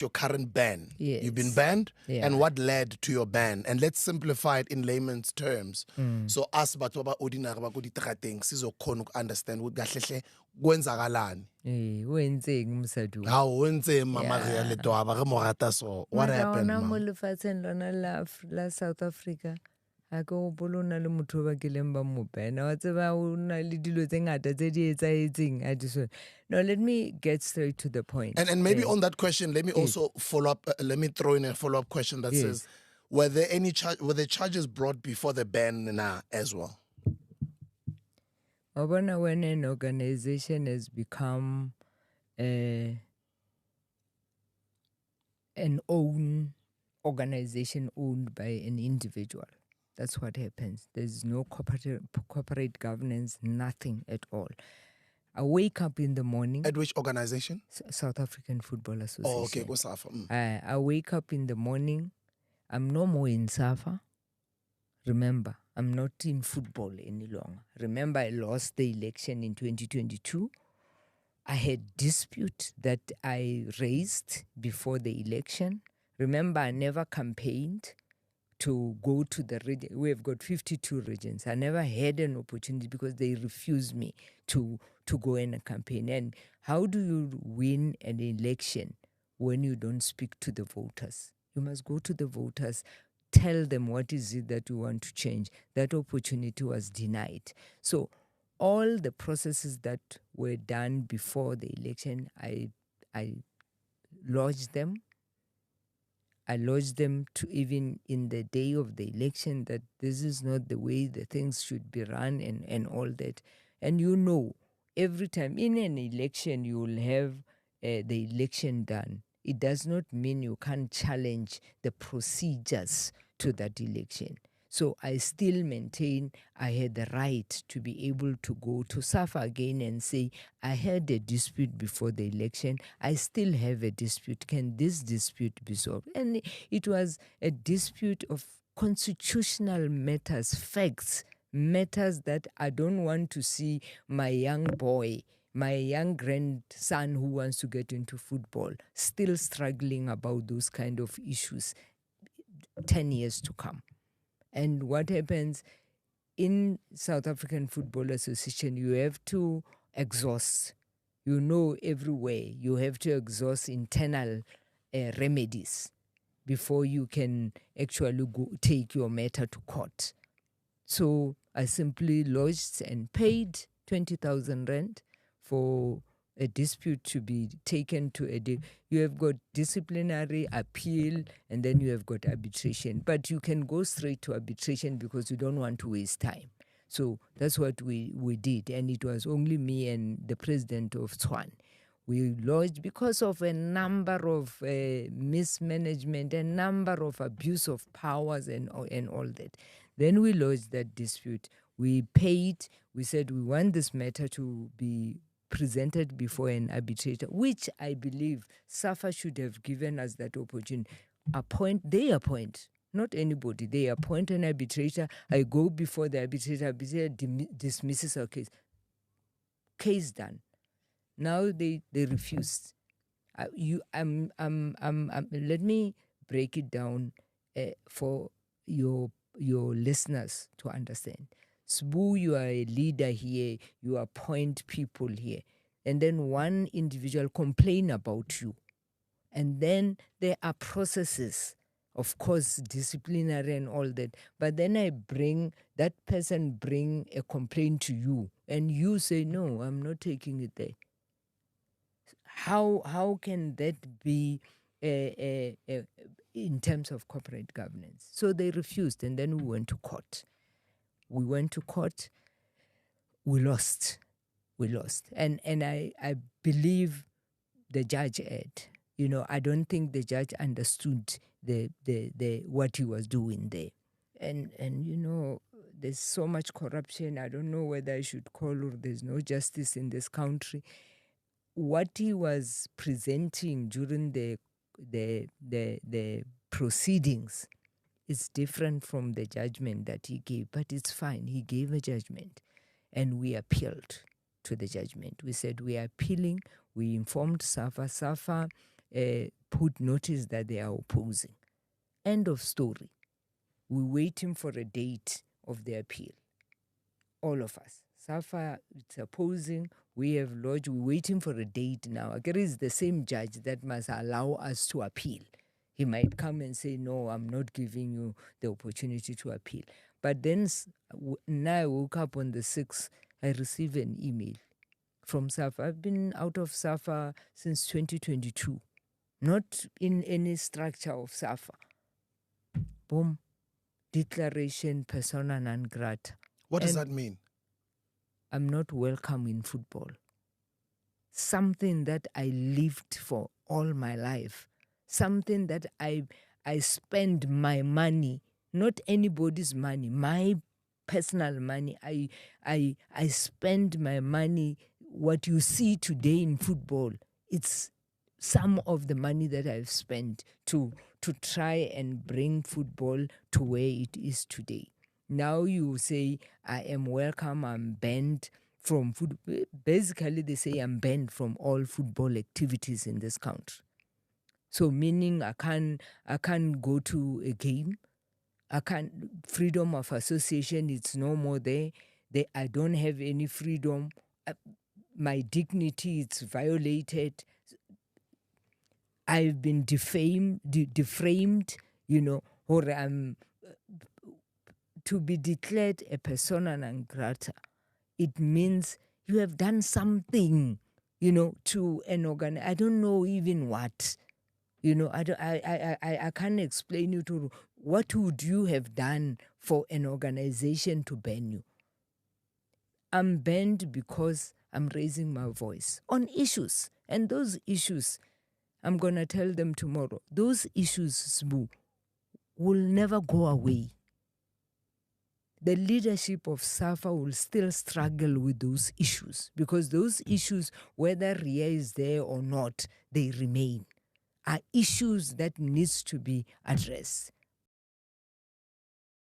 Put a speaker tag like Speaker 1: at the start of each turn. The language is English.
Speaker 1: your current ban.
Speaker 2: Yes.
Speaker 1: You've been banned,
Speaker 2: Yeah.
Speaker 1: and what led to your ban? And let's simplify it in layman's terms. So us batho ba ordinary ba go ditrateng sizokhona understand ukuthi kahle hle kwenzakalani.
Speaker 2: Wenzeng msadu.
Speaker 1: How wentse mama
Speaker 2: Yeah.
Speaker 1: re le toa ba re mo rata so. What happened,
Speaker 2: Mo
Speaker 1: mama?
Speaker 2: lefatsheng lona la South Africa. Ha ke gopole na le motho ba kileng ba mo bana wa tseba o na le dilo tse ngata tse di etsaetseng a diso. No, let me get straight to the point.
Speaker 1: And maybe on that question, let me also follow up. Let me throw in a follow-up question that says, were there any were the charges brought before the ban now as well?
Speaker 2: When an organization has become an own organization owned by an individual, that's what happens. There's no corporate governance, nothing at all. I wake up in the morning.
Speaker 1: At which organization?
Speaker 2: South African Football Association.
Speaker 1: Oh, okay, go SAFA.
Speaker 2: I wake up in the morning. I'm no more in SAFA. Remember, I'm not in football any longer. Remember, I lost the election in 2022. I had dispute that I raised before the election. Remember, I never campaigned to go to the region. We have got 52 regions. I never had an opportunity because they refused me to go in a campaign. And how do you win an election when you don't speak to the voters? You must go to the voters, tell them what is it that you want to change. That opportunity was denied. So all the processes that were done before the election, I lodged them. I lodged them to even in the day of the election that this is not the way the things should be run and all that. And you know, every time in an election, you will have the election done. It does not mean you can't challenge the procedures to that election. So I still maintain I had the right to be able to go to SAFA again and say, I had a dispute before the election. I still have a dispute. Can this dispute be solved? And it was a dispute of constitutional matters, facts, matters that I don't want to see my young boy, my young grandson who wants to get into football, still struggling about those kind of issues 10 years to come. And what happens in South African Football Association, you have to exhaust. You know, everywhere you have to exhaust internal remedies before you can actually go take your matter to court. So I simply lodged and paid 20,000 rand for a dispute to be taken to you have got disciplinary appeal and then you have got arbitration. But you can go straight to arbitration because you don't want to waste time. So that's what we did. And it was only me and the president of Tshwane. We lodged because of a number of mismanagement, a number of abuse of powers and all that. Then we lodged that dispute. We paid. We said we want this matter to be presented before an arbitrator, which I believe SAFA should have given us that opportunity. They appoint, not anybody. They appoint an arbitrator. I go before the arbitrator dismisses our case. Case done. Now they refused. Let me break it down for your listeners to understand. Sbu, you are a leader here, you appoint people here, and then one individual complain about you. And then there are processes, of course, disciplinary and all that. But then that person bring a complaint to you, and you say, no, I'm not taking it there. How can that be in terms of corporate governance? So they refused, and then we went to court. We went to court. We lost. And I believe the judge erred. You know, I don't think the judge understood the what he was doing there. And you know, there's so much corruption. I don't know whether I should call or there's no justice in this country. What he was presenting during the proceedings is different from the judgment that he gave, but it's fine. He gave a judgment, and we appealed to the judgment. We said we are appealing. We informed SAFA. SAFA put notice that they are opposing. End of story. We're waiting for a date of the appeal. All of us. SAFA, it's opposing. We have lodged. We're waiting for a date now. There is the same judge that must allow us to appeal. He might come and say, no, I'm not giving you the opportunity to appeal. But then now I woke up on the 6th, I received an email from SAFA. I've been out of SAFA since 2022, not in any structure of SAFA. Boom. Declaration persona non grata.
Speaker 1: What does that mean?
Speaker 2: I'm not welcome in football. Something that I lived for all my life. Something that I spend my money, not anybody's money, my personal money. I spend my money. What you see today in football, it's some of the money that I've spent to try and bring football to where it is today. Now you say, I am welcome, I'm banned from football. Basically, they say I'm banned from all football activities in this country. So meaning I can't go to a game. Freedom of association, it's no more there. I don't have any freedom. My dignity, it's violated. I've been defamed, or I'm to be declared a persona non grata. It means you have done something, to an organ. I don't know even what. I can't explain you to what would you have done for an organization to ban you. I'm banned because I'm raising my voice on issues. And those issues, I'm going to tell them tomorrow, those issues, Sbu, will never go away. The leadership of SAFA will still struggle with those issues because those issues, whether Ria is there or not, they remain, are issues that needs to be addressed.